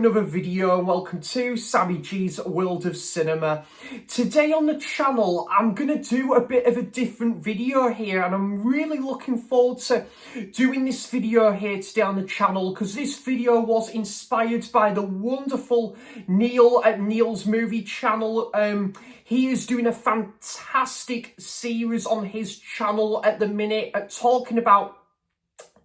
another video and welcome to Sammy G's World of Cinema. Today on the channel I'm going to do a bit of a different video here, and I'm really looking forward to doing this video here today on the channel because this video was inspired by the wonderful Neil at Neil's Movie Channel. He is doing a fantastic series on his channel at the minute talking about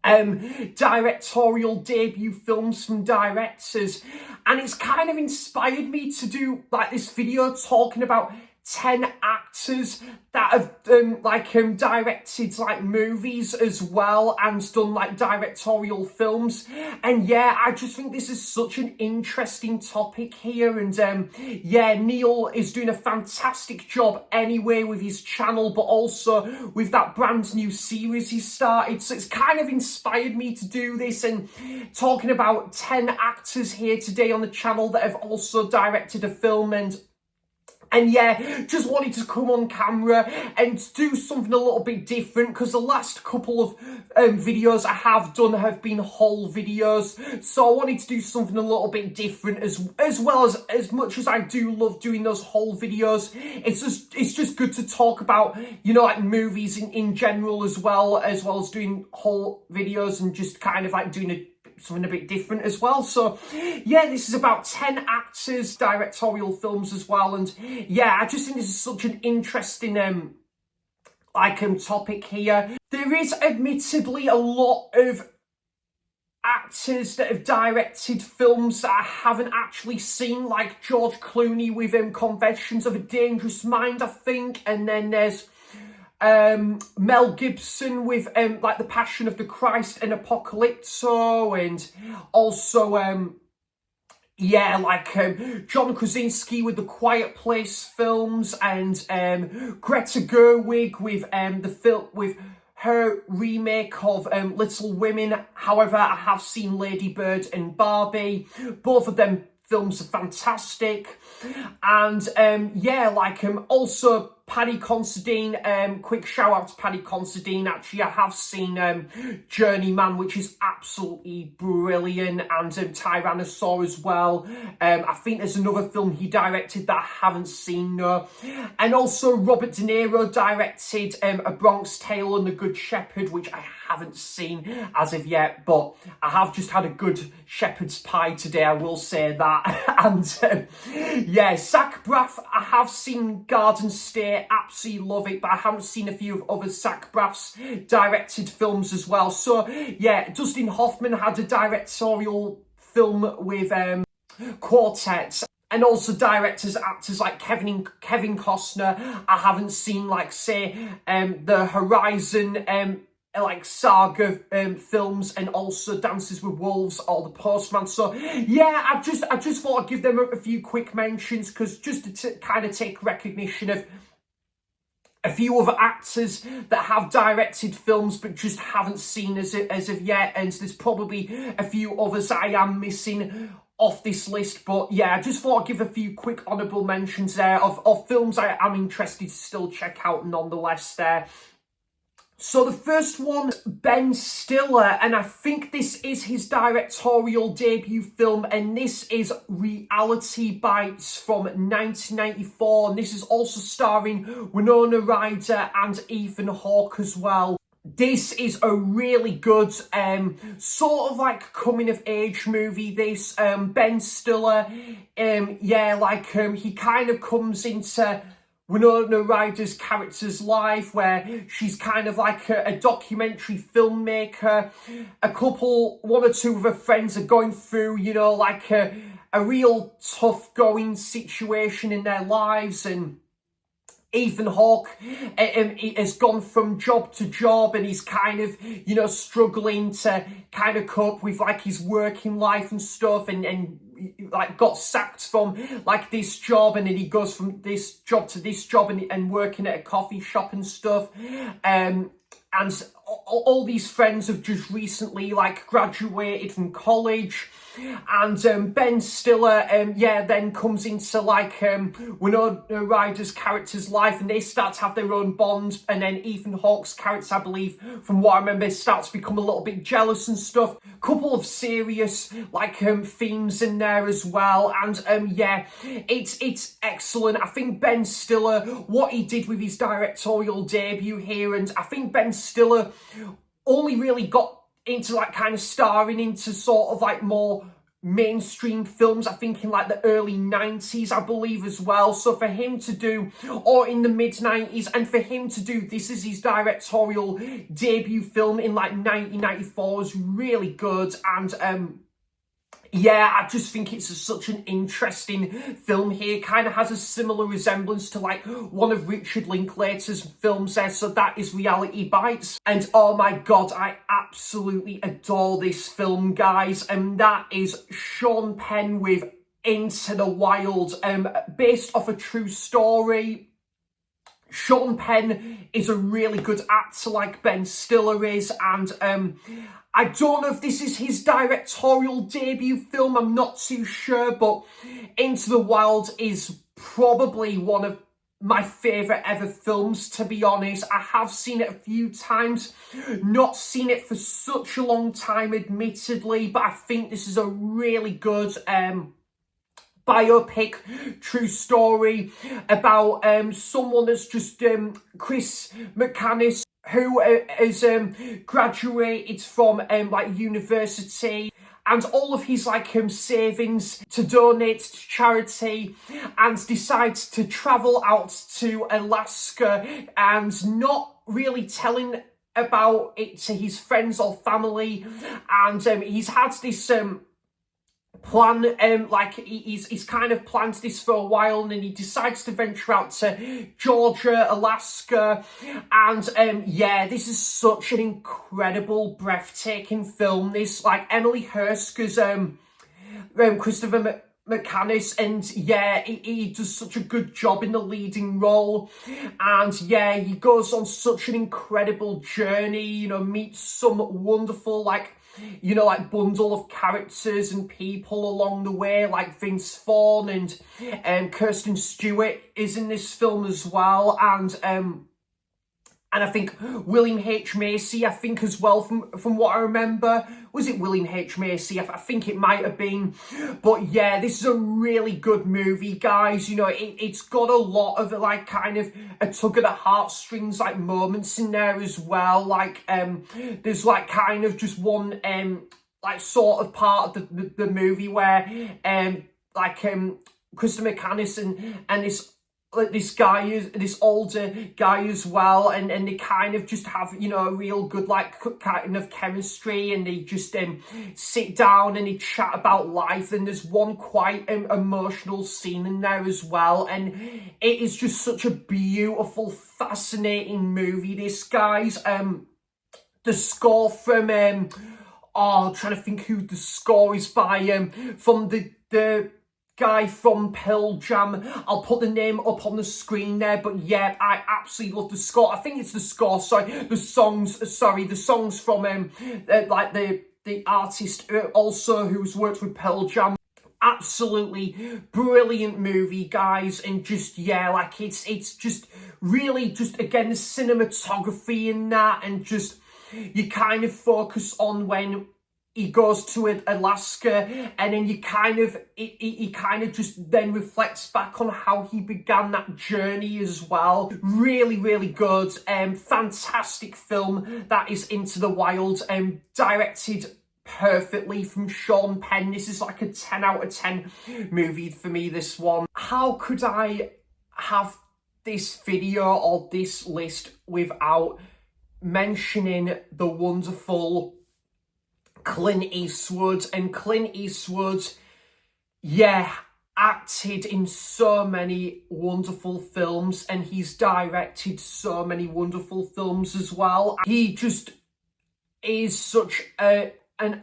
directorial debut films from directors, and it's kind of inspired me to do like this video talking about 10 actors that have directed like movies as well and done like directorial films. And yeah, I just think this is such an interesting topic here, and yeah, Neil is doing a fantastic job anyway with his channel, but also with that brand new series he started. So it's kind of inspired me to do this and talking about 10 actors here today on the channel that have also directed a film. And yeah, just wanted to come on camera and do something a little bit different because the last couple of videos I have done have been haul videos. So I wanted to do something a little bit different as well as much as I do love doing those haul videos. It's just good to talk about, you know, like movies in general as well as doing haul videos and just kind of like doing something a bit different as well. So yeah, this is about 10 actors, directorial films as well, and yeah, I just think this is such an interesting topic here. There is admittedly a lot of actors that have directed films that I haven't actually seen, like George Clooney with Confessions of a Dangerous Mind, I think, and then there's Mel Gibson with like The Passion of the Christ and Apocalypto, and also John Krasinski with the Quiet Place films, and Greta Gerwig with her remake of Little Women. However, I have seen Lady Bird and Barbie. Both of them films are fantastic. And also Paddy Considine, quick shout out to Paddy Considine. Actually, I have seen Journeyman, which is absolutely brilliant, and Tyrannosaur as well. I think there's another film he directed that I haven't seen, no. And also Robert De Niro directed A Bronx Tale and The Good Shepherd, which I haven't seen as of yet, but I have just had a good shepherd's pie today, I will say that. And yeah, Zach Braff, I have seen Garden State, absolutely love it, but I haven't seen a few of other Zach Braff's directed films as well. So yeah, Dustin Hoffman had a directorial film with Quartet. And also actors like Kevin Costner. I haven't seen, like, say, the Horizon saga films, and also Dances with Wolves or The Postman. So yeah, I just thought I'd give them a few quick mentions, because just to kind of take recognition of a few other actors that have directed films but just haven't seen as of yet, and there's probably a few others that I am missing off this list. But yeah, I just thought I'd give a few quick honourable mentions there of films I am interested to still check out nonetheless there. So the first one, Ben Stiller, and I think this is his directorial debut film, and this is Reality Bites from 1994, and this is also starring Winona Ryder and Ethan Hawke as well. This is a really good sort of like coming of age movie, this. Ben Stiller, he kind of comes into Winona Ryder's character's life, where she's kind of like a documentary filmmaker. One or two of her friends are going through, you know, like a real tough going situation in their lives, and Ethan Hawke has gone from job to job, and he's kind of, you know, struggling to kind of cope with like his working life and stuff, and like got sacked from like this job, and then he goes from this job to this job and working at a coffee shop and stuff, and all these friends have just recently like graduated from college, and Ben Stiller then comes into like Winona Ryder's character's life, and they start to have their own bond, and then Ethan Hawke's character, I believe from what I remember, starts to become a little bit jealous and stuff. Couple of serious like themes in there as well, and it's excellent. I think Ben Stiller, what he did with his directorial debut here, and I think Ben Stiller only really got into like kind of starring into sort of like more mainstream films, I think in like the early 90s, I believe, as well. So for him to do, or in the mid 90s, and for him to do this as his directorial debut film in like 1994 was really good. And yeah, I just think it's such an interesting film here. Kind of has a similar resemblance to like one of Richard Linklater's films there. So that is Reality Bites. And oh my God, I absolutely adore this film, guys. And that is Sean Penn with Into the Wild, based off a true story. Sean Penn is a really good actor like Ben Stiller is, and I don't know if this is his directorial debut film, I'm not too sure, but Into the Wild is probably one of my favourite ever films, to be honest. I have seen it a few times, not seen it for such a long time, admittedly, but I think this is a really good biopic, true story about someone that's just Chris McCandless, who has graduated from like university, and all of his like savings to donate to charity, and decides to travel out to Alaska and not really telling about it to his friends or family. And he's had this plan, like he's kind of planned this for a while, and then he decides to venture out to Georgia, Alaska, and yeah, this is such an incredible, breathtaking film. This, like, Emily Hurst's Christopher McCandless, and yeah, he does such a good job in the leading role. And yeah, he goes on such an incredible journey, you know, meets some wonderful, like, you know, like bundle of characters and people along the way, like Vince Vaughn, and Kirsten Stewart is in this film as well, and I think William H. Macy, I think as well, from what I remember. Was it William H. Macy? I think it might have been. But yeah, this is a really good movie, guys. You know, it's got a lot of like kind of a tug at the heartstrings like moments in there as well. Like there's like kind of just one like sort of part of the movie where Kristen McCandless and this guy is this older guy as well, and they kind of just have, you know, a real good like kind of chemistry, and they just sit down and they chat about life. And there's one quite emotional scene in there as well, and it is just such a beautiful, fascinating movie, this, guys. The score from I'm trying to think who the score is by, from the guy from Pearl Jam. I'll put the name up on the screen there, but yeah, I absolutely love the score. I think it's the score, the songs from like the artist also who's worked with Pearl Jam. Absolutely brilliant movie, guys, and just, yeah, like it's just really just, again, the cinematography in that, and just you kind of focus on when he goes to Alaska, and then you kind of, he kind of just then reflects back on how he began that journey as well. Really, really good. Fantastic film that is Into the Wild, directed perfectly from Sean Penn. This is like a 10 out of 10 movie for me, this one. How could I have this video or this list without mentioning the wonderful Clint Eastwood? And Clint Eastwood, yeah, acted in so many wonderful films, and he's directed so many wonderful films as well. He just is such an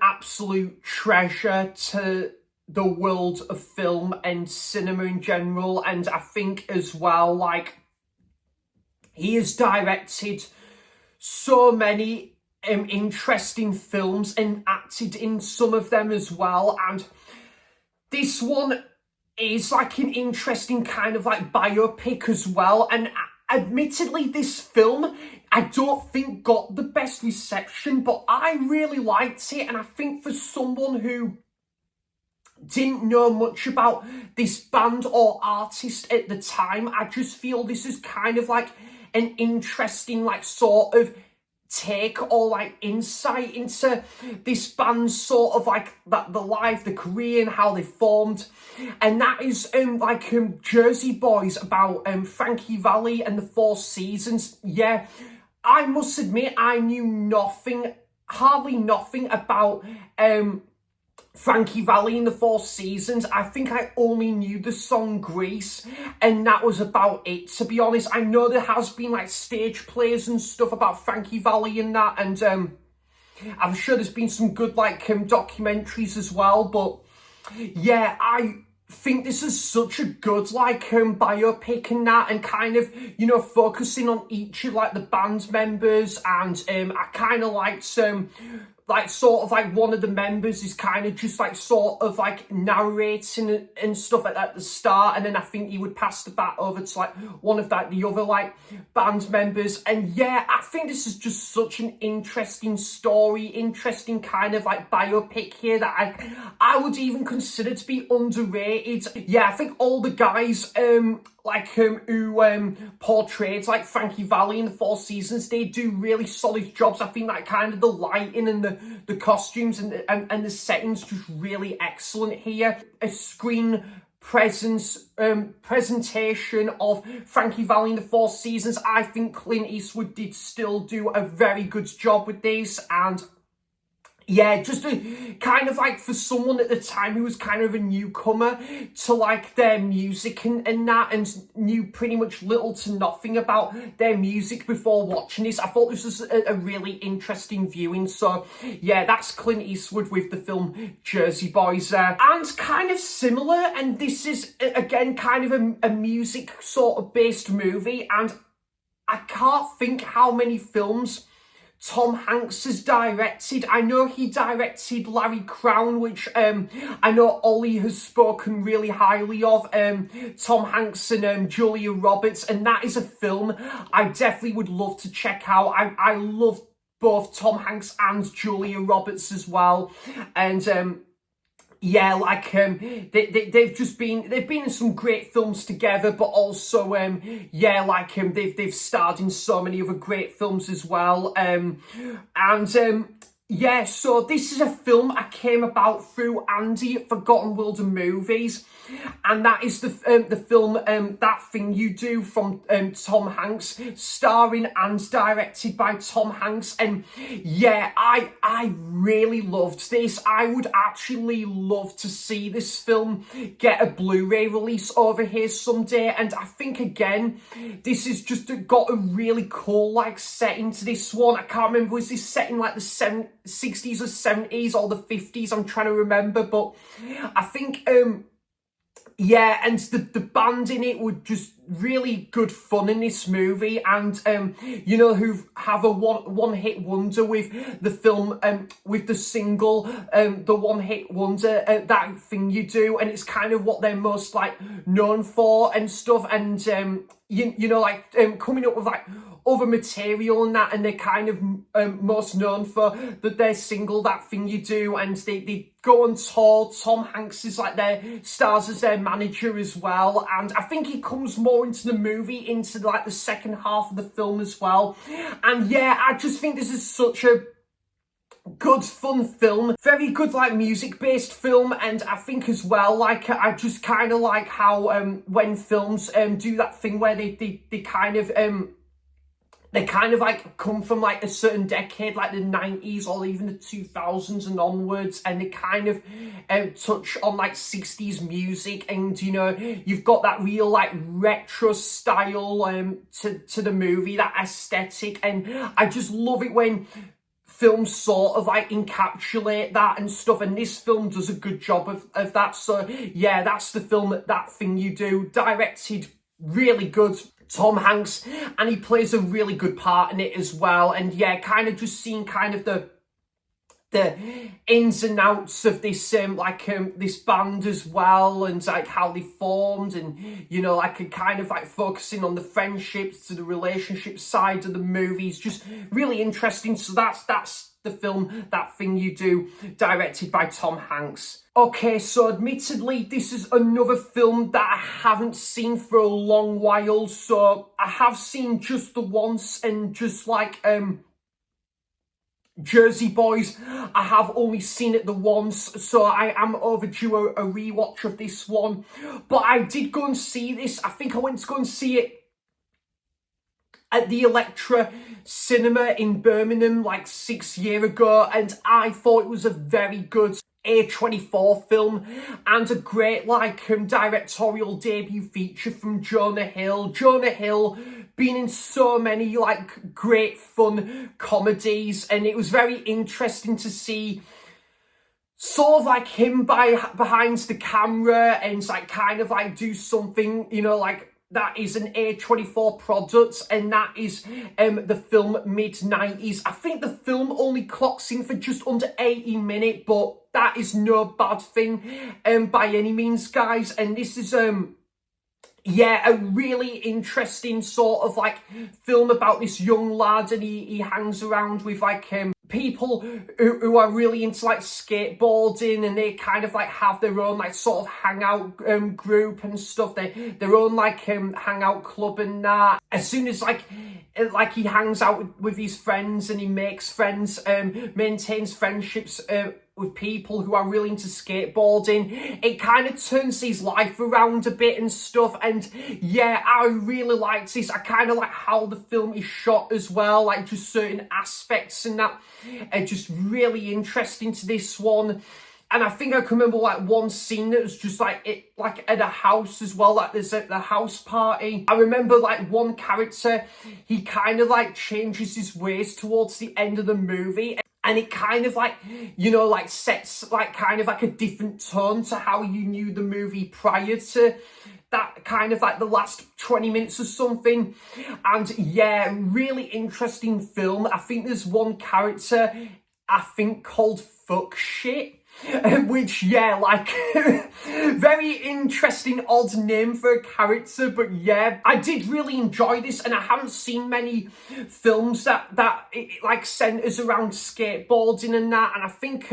absolute treasure to the world of film and cinema in general. And I think as well, like, he has directed so many interesting films and acted in some of them as well. And this one is like an interesting kind of like biopic as well. And admittedly, this film, I don't think got the best reception, but I really liked it. And I think for someone who didn't know much about this band or artist at the time, I just feel this is kind of like an interesting like sort of take or like insight into this band's sort of like that the life, the career, and how they formed. And that is Jersey Boys, about Frankie Valli and the Four Seasons. Yeah, I must admit I knew hardly nothing about Frankie Valli in the Four Seasons. I think I only knew the song Grease, and that was about it, to be honest. I know there has been like stage plays and stuff about Frankie Valli and that, and I'm sure there's been some good like documentaries as well. But yeah, I think this is such a good like biopic and that, and kind of, you know, focusing on each of like the band members. And I kind of liked like sort of like one of the members is kind of just like sort of like narrating and stuff like that at the start, and then I think he would pass the bat over to like one of like the other like band members. And yeah, I think this is just such an interesting story, interesting kind of like biopic here that I would even consider to be underrated. Yeah, I think all the guys who portrayed like Frankie Valli in the Four Seasons, they do really solid jobs. I think that kind of the lighting and the costumes and the settings just really excellent here. A screen presentation of Frankie Valli in the Four Seasons. I think Clint Eastwood did still do a very good job with this. And yeah, just a kind of like for someone at the time who was kind of a newcomer to like their music and that, and knew pretty much little to nothing about their music before watching this, I thought this was a really interesting viewing. So yeah, that's Clint Eastwood with the film Jersey Boys. And kind of similar, and this is again kind of a music sort of based movie, and I can't think how many films Tom Hanks has directed. I know he directed Larry Crown, which I know Ollie has spoken really highly of. Tom Hanks and Julia Roberts, and that is a film I definitely would love to check out. I love both Tom Hanks and Julia Roberts as well. And yeah, like they've been in some great films together, but also yeah, like they've starred in so many other great films as well. Yeah, so this is a film I came about through Andy at Forgotten World of Movies, and that is the film That Thing You Do from Tom Hanks, starring and directed by Tom Hanks. And yeah, I really loved this. I would actually love to see this film get a Blu-ray release over here someday. And I think again, this is just got a really cool like setting to this one. I can't remember, was this set in like the 60s or 70s or the 50s? I'm trying to remember, but I think yeah, and the band in it were just really good fun in this movie. And you know, who have a one hit wonder with the film, with the single, the one hit wonder, That Thing You Do, and it's kind of what they're most like known for and stuff. And you know, like coming up with like other material and that, and they're kind of most known for their single That Thing You Do, and they go on tour. Tom Hanks is like their stars as their manager as well, and I think he comes more into the movie, into like the second half of the film as well. And yeah, I just think this is such a good fun film, very good like music based film. And I think as well, like I just kind of like how when films do that thing where they kind of like come from like a certain decade, like the 90s or even the 2000s and onwards, and they kind of touch on like 60s music, and you know, you've got that real like retro style to the movie, that aesthetic. And I just love it when films sort of like encapsulate that and stuff, and this film does a good job of that. So yeah, that's the film That Thing You Do, directed really good Tom Hanks, and he plays a really good part in it as well. And yeah, kind of just seeing kind of the ins and outs of this this band as well, and like how they formed, and you know, like kind of like focusing on the friendships to the relationship side of the movies, just really interesting. So that's the film That Thing You Do, directed by Tom Hanks. Okay, so admittedly, this is another film that I haven't seen for a long while. So I have seen just the once, and just like Jersey Boys, I have only seen it the once, so I am overdue a rewatch of this one. But I did go and see this. I think I went to go and see it at the Electra Cinema in Birmingham like 6 years ago, and I thought it was a very good A24 film and a great like directorial debut feature from Jonah Hill. Jonah Hill been in so many like great fun comedies, and it was very interesting to see sort of like him behind the camera and like kind of like do something, you know, like that is an A24 product, and that is the film mid-90s. I think the film only clocks in for just under 80 minutes, but that is no bad thing by any means, guys. And this is yeah, a really interesting sort of like film about this young lad, and he hangs around with like people who are really into like skateboarding, and they kind of like have their own like sort of hangout group and stuff, their own like hangout club and that. As soon as like he hangs out with his friends and he makes friends, maintains friendships with people who are really into skateboarding, it kind of turns his life around a bit and stuff. And yeah, I really liked this. I kind of like how the film is shot as well, like just certain aspects and that are just really interesting to this one. And I think I can remember like one scene that was just like it, like at a house as well, like there's the house party. I remember like one character, he kind of like changes his ways towards the end of the movie, and it kind of like, you know, like sets like kind of like a different tone to how you knew the movie prior to that, kind of like the last 20 minutes or something. And yeah, really interesting film. I think there's one character, I think, called Fuck Shit. Which, yeah, like, very interesting, odd name for a character, but yeah, I did really enjoy this, and I haven't seen many films that like centers around skateboarding and that, and I think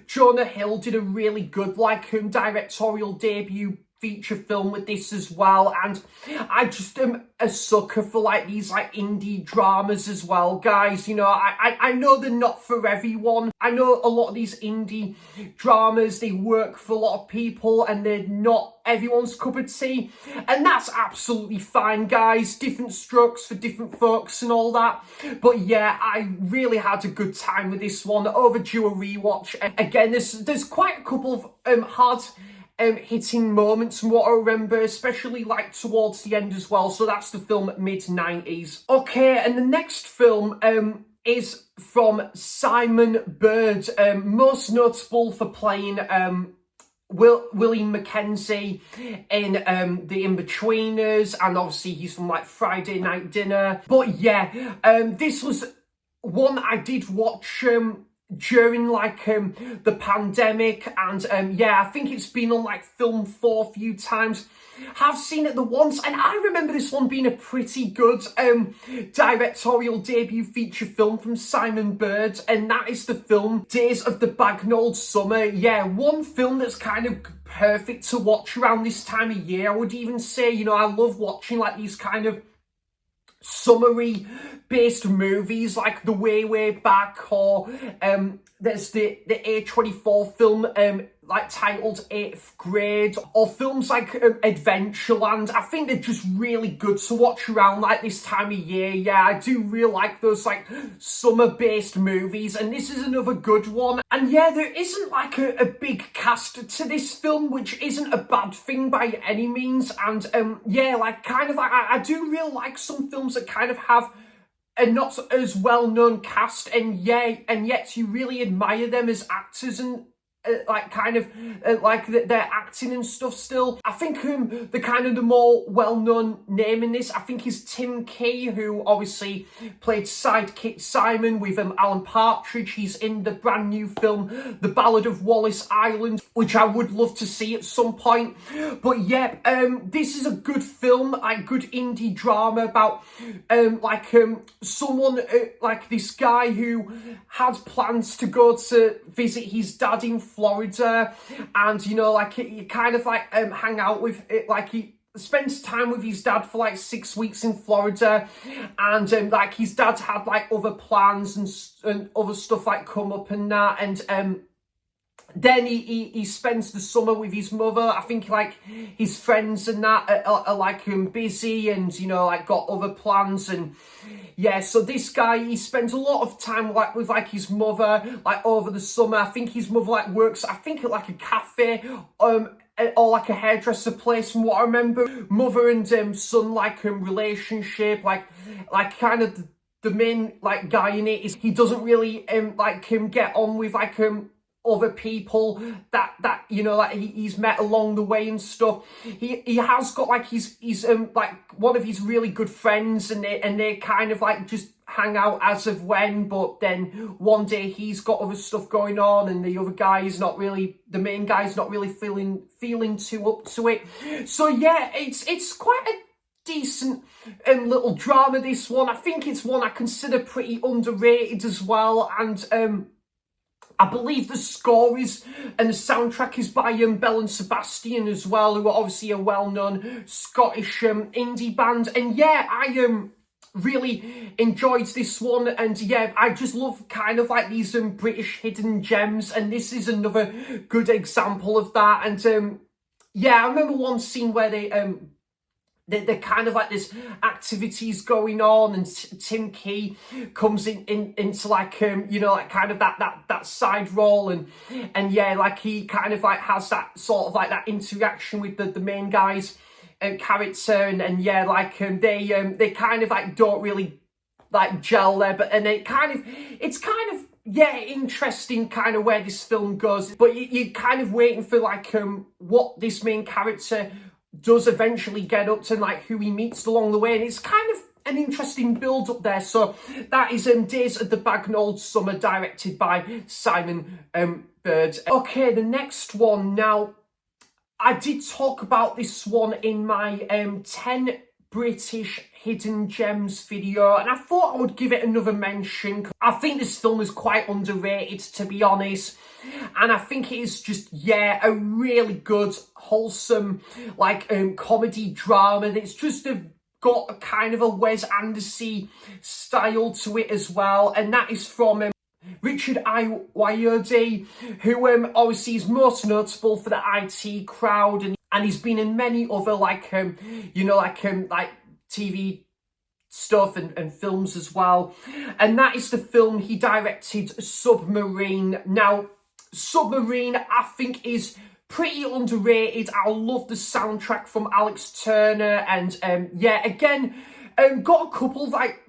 Jonah Hill did a really good like directorial debut feature film with this as well. And I just am a sucker for like these like indie dramas as well, guys. You know, I know they're not for everyone. I know a lot of these indie dramas, they work for a lot of people and they're not everyone's cup of tea, and that's absolutely fine, guys. Different strokes for different folks and all that. But yeah, I really had a good time with this one. Overdue a rewatch. And again, there's quite a couple of hard hitting moments from what I remember, especially like towards the end as well. So that's the film mid-90s. Okay, and the next film is from Simon Bird, most notable for playing William Mackenzie in The In-Betweeners, and obviously he's from like Friday Night Dinner. But yeah, this was one I did watch during like the pandemic, and yeah, I think it's been on like Film 4 a few times. Have seen it the once, and I remember this one being a pretty good directorial debut feature film from Simon Bird, and that is the film Days of the Bagnalled Summer. Yeah, one film that's kind of perfect to watch around this time of year. I would even say, you know, I love watching like these kind of summary based movies like The Way Back, or there's the A24 film like titled 8th Grade, or films like Adventureland. I think they're just really good to watch around like this time of year. Yeah, I do really like those like summer based movies, and this is another good one. And yeah, there isn't like a big cast to this film, which isn't a bad thing by any means. And yeah, like kind of like I do really like some films that kind of have a not as well known cast, and yet you really admire them as actors and like kind of like their acting and stuff still. I think the kind of the more well-known name in this, I think, is Tim Key, who obviously played sidekick Simon with Alan Partridge. He's in the brand new film The Ballad of Wallace Island, which I would love to see at some point. But yeah, this is a good film, like good indie drama about someone like this guy who had plans to go to visit his dad in Florida, and you know, like he kind of like hang out with it, like he spends time with his dad for like 6 weeks in Florida, and like his dad had like other plans and other stuff like come up and that, and then he spends the summer with his mother. I think like his friends and that are like busy, and you know, like got other plans. And yeah, so this guy, he spends a lot of time like with like his mother like over the summer. I think his mother like works, I think, at like a cafe or like a hairdresser place, from what I remember. Mother and son like relationship, like kind of the main like guy in it is he doesn't really get on with like other people that you know, like he's met along the way and stuff. He has got like he's like one of his really good friends, and they kind of like just hang out as of when, but then one day he's got other stuff going on, and the other guy is not really, the main guy's not really feeling too up to it. So yeah, it's quite a decent little drama, this one. I think it's one I consider pretty underrated as well, and I believe the score is, and the soundtrack is by Belle and Sebastian as well, who are obviously a well-known Scottish indie band. And yeah, I really enjoyed this one, and yeah, I just love kind of like these British hidden gems, and this is another good example of that. And yeah, I remember one scene where they're kind of like there's activities going on, and Tim Key comes into like you know, like kind of that side role, and yeah, like he kind of like has that sort of like that interaction with the main guy's character, and yeah, like they kind of like don't really like gel there, but and it's kind of yeah, interesting kind of where this film goes, but you're kind of waiting for like what this main character does eventually get up to, like who he meets along the way, and it's kind of an interesting build up there. So that is Days of the Bagnalled Summer, directed by Simon Bird. Okay, the next one. Now, I did talk about this one in my 10 British hidden gems video, and I thought I would give it another mention. I think this film is quite underrated, to be honest, and I think it is just, yeah, a really good, wholesome, like comedy drama that's just got a kind of a Wes Anderson style to it as well, and that is from Richard Ayoade, who obviously is most notable for the IT Crowd, and he's been in many other like you know, like TV stuff and films as well. And that is the film he directed, Submarine. Now, Submarine, I think, is pretty underrated. I love the soundtrack from Alex Turner, and yeah, again, got a couple of like,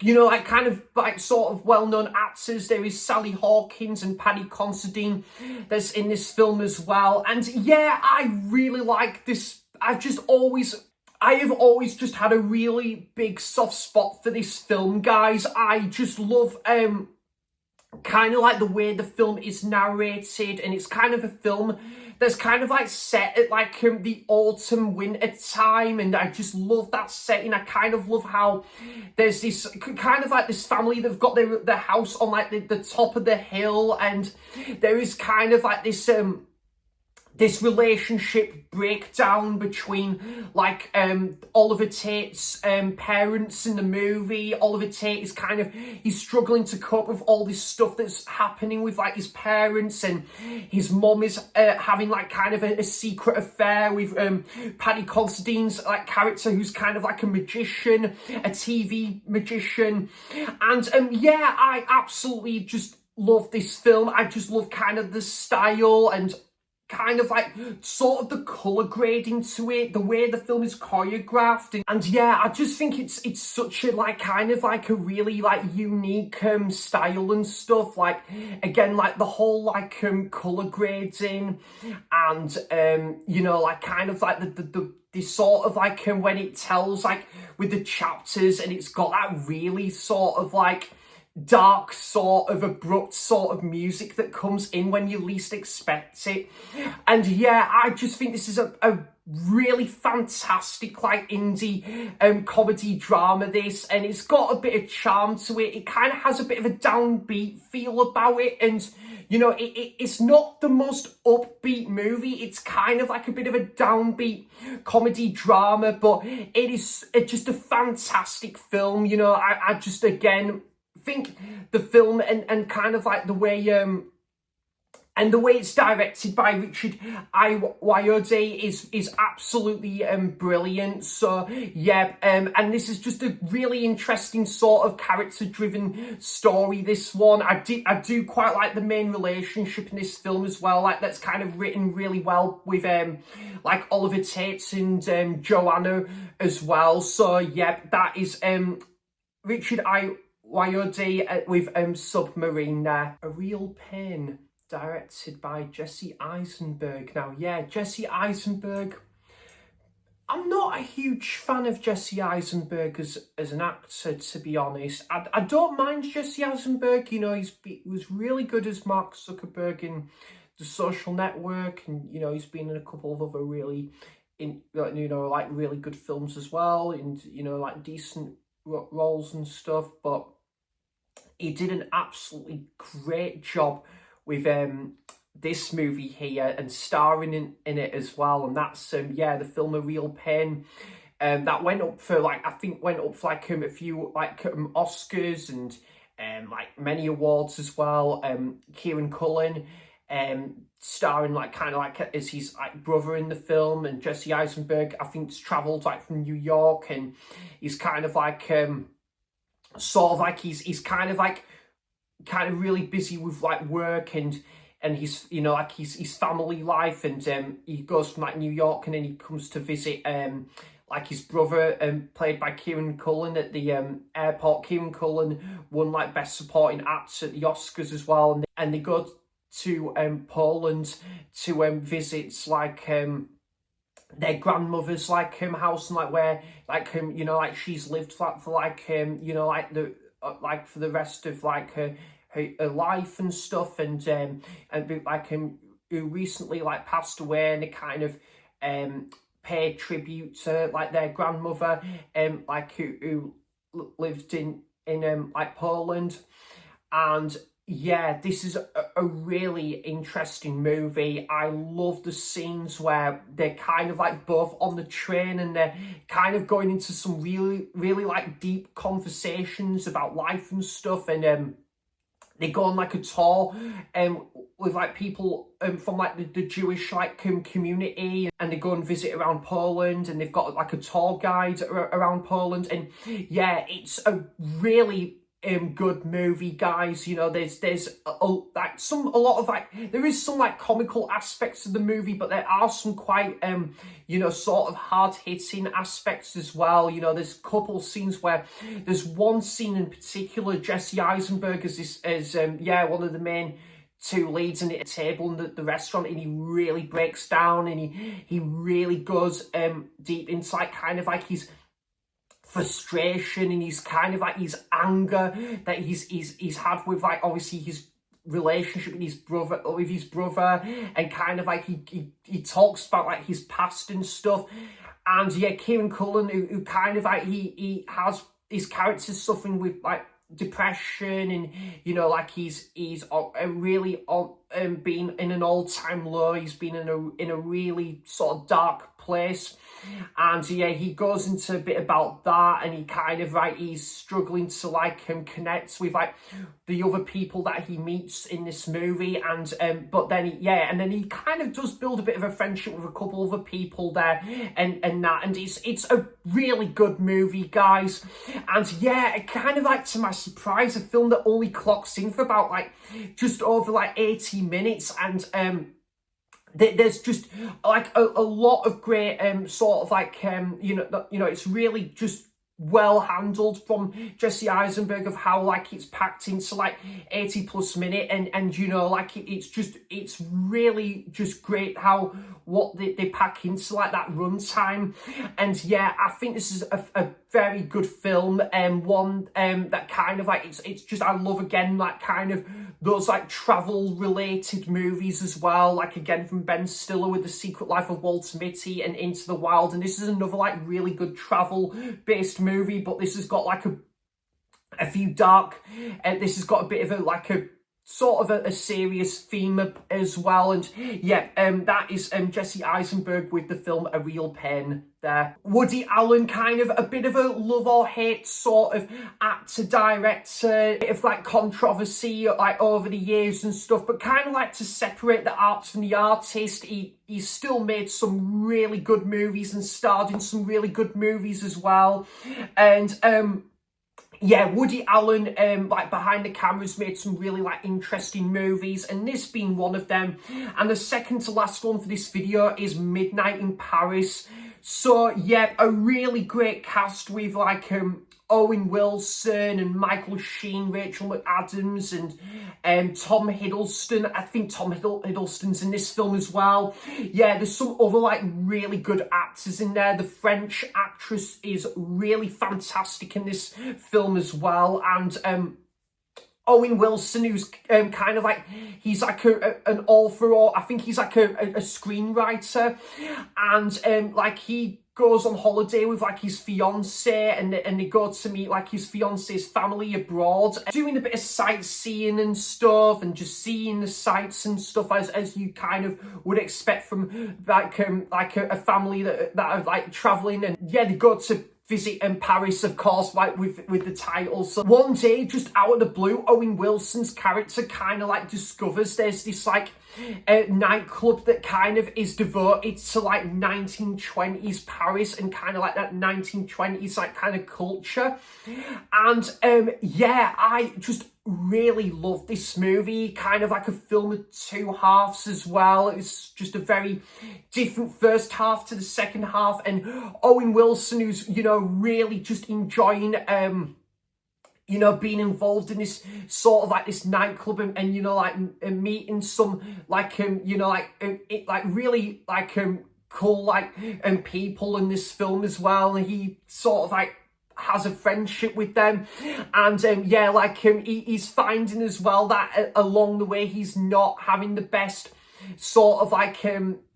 you know, like kind of like sort of well-known actors. There is Sally Hawkins and Paddy Considine that's in this film as well. And yeah, I really like this. I have always just had a really big soft spot for this film, guys. I just love kind of like the way the film is narrated, and it's kind of a film that's kind of like set at like the autumn winter time, and I just love that setting. I kind of love how there's this kind of like this family that've got their house on like the top of the hill, and there is kind of like this relationship breakdown between like Oliver Tate's parents in the movie. Oliver Tate is kind of, he's struggling to cope with all this stuff that's happening with like his parents, and his mum is having like kind of a secret affair with Paddy Considine's like character, who's kind of like a magician, a TV magician. And yeah, I absolutely just love this film. I just love kind of the style, and kind of like sort of the color grading to it, the way the film is choreographed, and yeah, I just think it's such a like kind of like a really like unique style and stuff. Like again, like the whole like color grading, and you know, like kind of like the sort of like when it tells like with the chapters, and it's got that really sort of like dark sort of abrupt sort of music that comes in when you least expect it. And yeah, I just think this is a really fantastic like indie comedy drama, this, and it's got a bit of charm to it. It kind of has a bit of a downbeat feel about it, and you know, it's not the most upbeat movie. It's kind of like a bit of a downbeat comedy drama, but it's just a fantastic film. You know, I just again think the film and kind of like the way and the way it's directed by Richard Ayoade is absolutely brilliant. So yeah, and this is just a really interesting sort of character-driven story, this one. I do quite like the main relationship in this film as well. Like that's kind of written really well with like Oliver Tate and Joanna as well. So yeah, that is Richard Ayoade with Submarine there. A Real Pain, directed by Jesse Eisenberg. Now, yeah, Jesse Eisenberg. I'm not a huge fan of Jesse Eisenberg as an actor, to be honest. I don't mind Jesse Eisenberg. You know, he was really good as Mark Zuckerberg in The Social Network, and you know, he's been in a couple of other really, like really good films as well, and you know, like decent roles and stuff. But he did an absolutely great job with this movie here, and starring in it as well. And that's yeah, the film A Real Pain. That went up for like, I think went up for like a few like Oscars and like many awards as well. Kieran Cullen starring like kind of like as his like brother in the film, and Jesse Eisenberg I think's travelled like from New York, and he's kind of like sort of like he's kind of really busy with like work and his, you know, like his family life, and he goes from like New York, and then he comes to visit like his brother, played by Kieran Cullen, at the airport. Kieran Cullen won like Best Supporting Actor at the Oscars as well, and they go to Poland to visit like their grandmother's like house, and like where like you know, like she's lived for like you know, like the like for the rest of like her life and stuff, and like who recently like passed away, and they kind of paid tribute to like their grandmother, like who lived in like Poland. And yeah, this is a really interesting movie. I love the scenes where they're kind of like both on the train, and they're kind of going into some really like deep conversations about life and stuff, and they go on like a tour with like people from like the Jewish like community, and they go and visit around Poland, and they've got like a tour guide around Poland. And yeah, it's a really good movie, guys. You know, there's a lot of like, there is some like comical aspects of the movie, but there are some quite you know, sort of hard-hitting aspects as well. You know, there's a couple scenes where there's one scene in particular, Jesse Eisenberg is yeah, one of the main two leads in the table in the restaurant, and he really breaks down, and he really goes deep into like kind of like his frustration, and he's kind of like his anger that he's had with like obviously his relationship with his brother, and kind of like he talks about like his past and stuff. And yeah, Kieran Cullen, who kind of like he has his characters suffering with like depression, and you know, like he's really been in an all-time low. He's been in a really sort of dark place, and yeah, he goes into a bit about that, and he kind of like he's struggling to like connect with like the other people that he meets in this movie, and but then he kind of does build a bit of a friendship with a couple other people there, and it's a really good movie, guys. And yeah, kind of like to my surprise, a film that only clocks in for about like just over like 80 minutes, and there's just like a lot of great sort of like it's really just well handled from Jesse Eisenberg of how like it's packed into like 80 plus minute, and like it's really just great how what they pack into like that runtime. And yeah, I think this is a very good film, and one that kind of like it's just, I love again like kind of those like travel related movies as well, like again from Ben Stiller with The Secret Life of Walter Mitty and Into the Wild. And this is another like really good travel based movie, but this has got like a few dark, this has got a bit of a like a sort of a serious theme as well. And yeah, that is Jesse Eisenberg with the film A Real Pain there. Woody Allen, kind of a bit of a love or hate sort of actor director, bit of like controversy like over the years and stuff, but kind of like to separate the arts from the artist. He's still made some really good movies and starred in some really good movies as well. And yeah, Woody Allen, like behind the cameras, made some really like interesting movies, and this being one of them. And the second to last one for this video is Midnight in Paris. So yeah, a really great cast with like Owen Wilson and Michael Sheen, Rachel McAdams, and Tom Hiddleston. I think Tom Hiddleston's in this film as well. Yeah, there's some other like really good actors in there. The French actress is really fantastic in this film as well. And Owen Wilson, who's kind of like, he's like an author, or I think he's like a screenwriter, and like he goes on holiday with like his fiance, and they go to meet like his fiance's family abroad, doing a bit of sightseeing and stuff, and just seeing the sights and stuff as you kind of would expect from like a family that are like traveling. And yeah, they go to visit in Paris, of course, like with the title. So one day, just out of the blue, Owen Wilson's character kind of like discovers there's this like nightclub that kind of is devoted to like 1920s Paris and kind of like that 1920s like kind of culture. And yeah, I just really love this movie, kind of like a film of two halves as well. It's just a very different first half to the second half, and Owen Wilson, who's really just enjoying being involved in this sort of like this nightclub, and like meeting some like like really like cool like people in this film as well. And he sort of like has a friendship with them, and yeah, like he's finding as well that along the way he's not having the best sort of like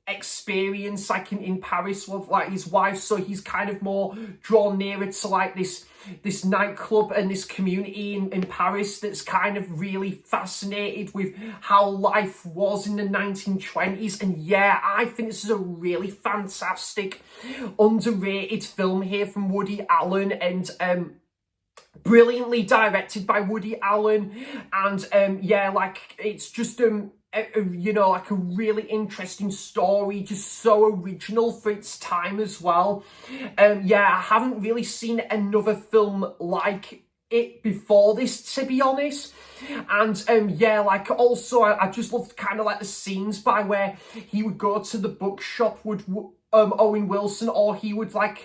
experience like in Paris with like his wife, so he's kind of more drawn nearer to like this nightclub and this community in Paris that's kind of really fascinated with how life was in the 1920s. And yeah, I think this is a really fantastic underrated film here from Woody Allen, and brilliantly directed by Woody Allen. And yeah, like it's just like a really interesting story, just so original for its time as well. Yeah, I haven't really seen another film like it before this, to be honest. And yeah, like also I just loved kind of like the scenes by where he would go to the bookshop with Owen Wilson, or he would like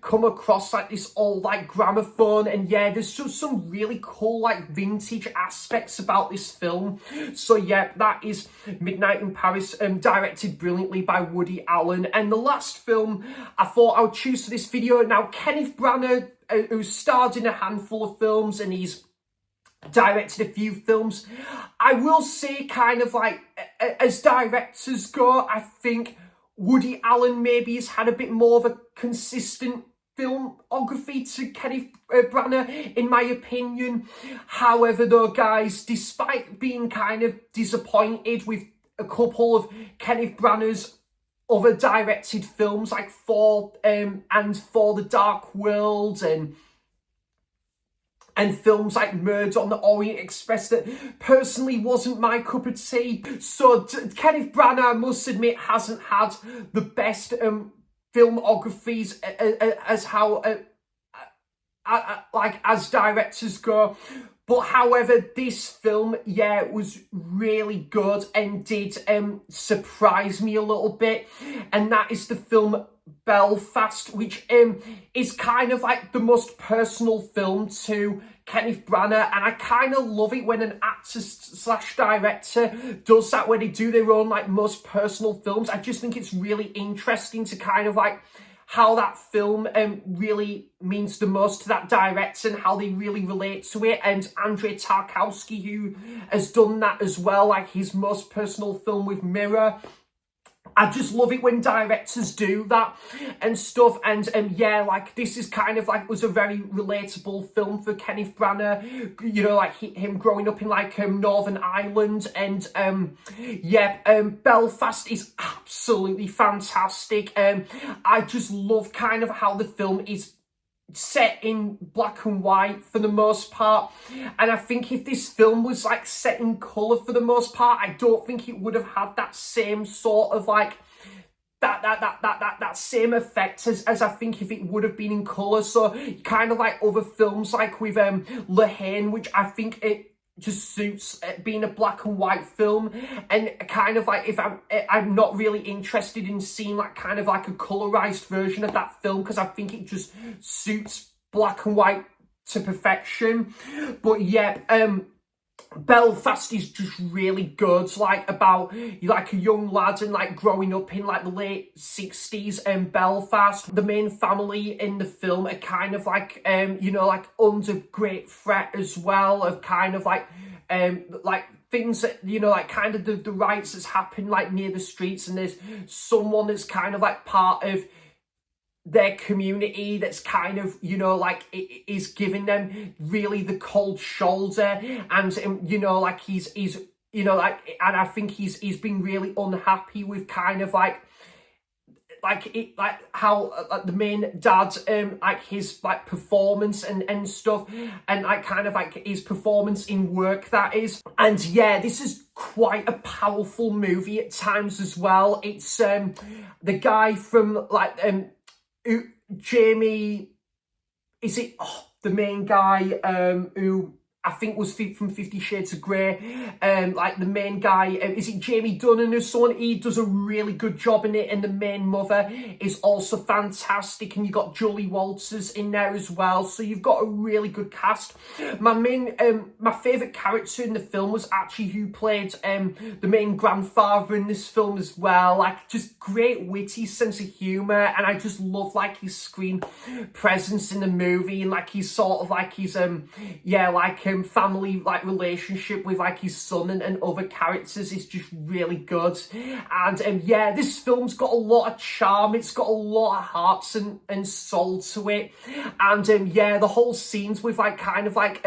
come across like this old like gramophone. And yeah, there's just some really cool like vintage aspects about this film. So yeah, that is Midnight in Paris, directed brilliantly by Woody Allen. And the last film I thought I would choose for this video, now Kenneth Branagh, who's starred in a handful of films and he's directed a few films. I will say, kind of like as directors go, I think Woody Allen maybe has had a bit more of a consistent filmography to Kenneth Branagh, in my opinion. However, though, guys, despite being kind of disappointed with a couple of Kenneth Branagh's other directed films, like For the Dark World, and films like Murder on the Orient Express, that personally wasn't my cup of tea. So Kenneth Branagh, I must admit, hasn't had the best filmographies as how like as directors go. But however, this film, yeah, was really good and did surprise me a little bit. And that is the film Belfast, which is kind of like the most personal film to Kenneth Branagh, and I kind of love it when an actor slash director does that, where they do their own like most personal films. I just think it's really interesting to kind of like how that film really means the most to that director and how they really relate to it. And Andrei Tarkovsky, who has done that as well, like his most personal film with Mirror. I just love it when directors do that and stuff. And yeah, like this is kind of like was a very relatable film for Kenneth Branagh, you know, like him growing up in like Northern Ireland. And yeah, Belfast is absolutely fantastic. I just love kind of how the film is set in black and white for the most part, and I think if this film was like set in colour for the most part, I don't think it would have had that same sort of like that same effect as I think if it would have been in colour. So kind of like other films like with Le Haine, which I think it just suits being a black and white film, and kind of like if I'm not really interested in seeing like kind of like a colorized version of that film, because I think it just suits black and white to perfection. But yeah, Belfast is just really good, like about like a young lad and like growing up in like the late 60s in Belfast. The main family in the film are kind of like you know, like under great threat as well of kind of like things that, you know, like kind of the riots that's happened like near the streets, and there's someone that's kind of like part of their community that's kind of, you know, like it is giving them really the cold shoulder. And you know, like he's you know, like, and I think he's been really unhappy with kind of like how the main dad like his like performance and stuff, and like kind of like his performance in work, that is. And yeah, this is quite a powerful movie at times as well. It's the guy from like Jamie, is it the main guy who I think was from 50 Shades of Grey, like the main guy, is it Jamie Dunnan or someone? He does a really good job in it, and the main mother is also fantastic, and you got Julie Walters in there as well, so you've got a really good cast. My favourite character in the film was actually who played the main grandfather in this film as well, like just great witty sense of humour, and I just love like his screen presence in the movie, and like he's sort of like his yeah, like family like relationship with like his son and other characters is just really good. And yeah, this film's got a lot of charm, it's got a lot of hearts and soul to it. And yeah, the whole scenes with like kind of like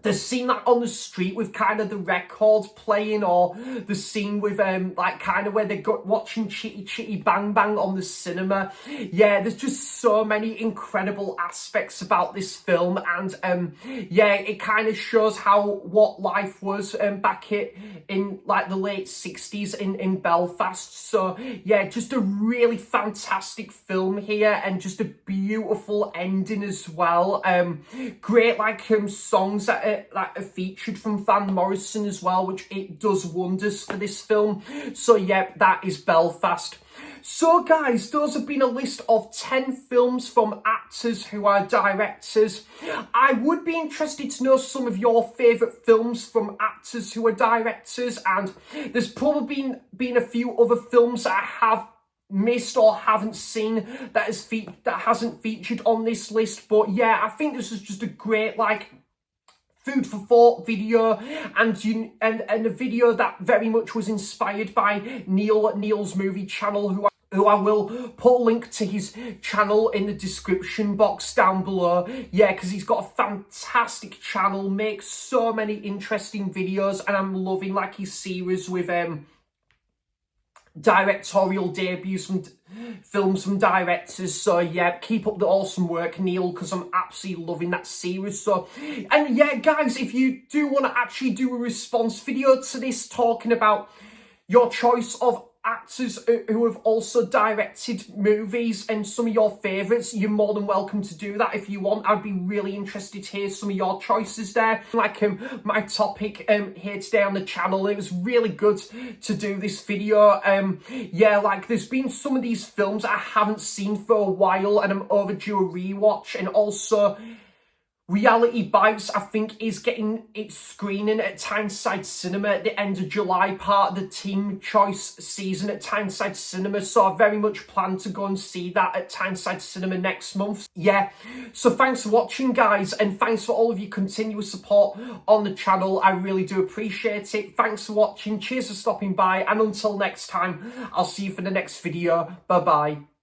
the scene like on the street with kind of the records playing, or the scene with like kind of where they're watching Chitty Chitty Bang Bang on the cinema. Yeah, there's just so many incredible aspects about this film. And yeah, it kind of shows what life was back in like the late 60s in Belfast. So yeah, just a really fantastic film here, and just a beautiful ending as well. Great like songs that like are featured from Van Morrison as well, which it does wonders for this film. So yeah, that is Belfast. So guys, those have been a list of 10 films from actors who are directors. I would be interested to know some of your favourite films from actors who are directors, and there's probably been a few other films that I have missed or haven't seen that hasn't featured on this list. But yeah, I think this is just a great like food for thought video, and a video that very much was inspired by Neil's movie channel, who I will put a link to his channel in the description box down below. Yeah, because he's got a fantastic channel, makes so many interesting videos, and I'm loving like his series with directorial debuts from films from directors. So yeah, keep up the awesome work, Neil, because I'm absolutely loving that series. So, and yeah guys, if you do want to actually do a response video to this talking about your choice of actors who have also directed movies and some of your favourites, you're more than welcome to do that if you want. I'd be really interested to hear some of your choices there. Like my topic here today on the channel, it was really good to do this video. Yeah, like there's been some of these films I haven't seen for a while and I'm overdue a rewatch, and also Reality Bites, I think, is getting its screening at Tyneside Cinema at the end of July, part of the Teen Choice season at Tyneside Cinema. So I very much plan to go and see that at Tyneside Cinema next month. Yeah, so thanks for watching, guys, and thanks for all of your continuous support on the channel. I really do appreciate it. Thanks for watching. Cheers for stopping by. And until next time, I'll see you for the next video. Bye-bye.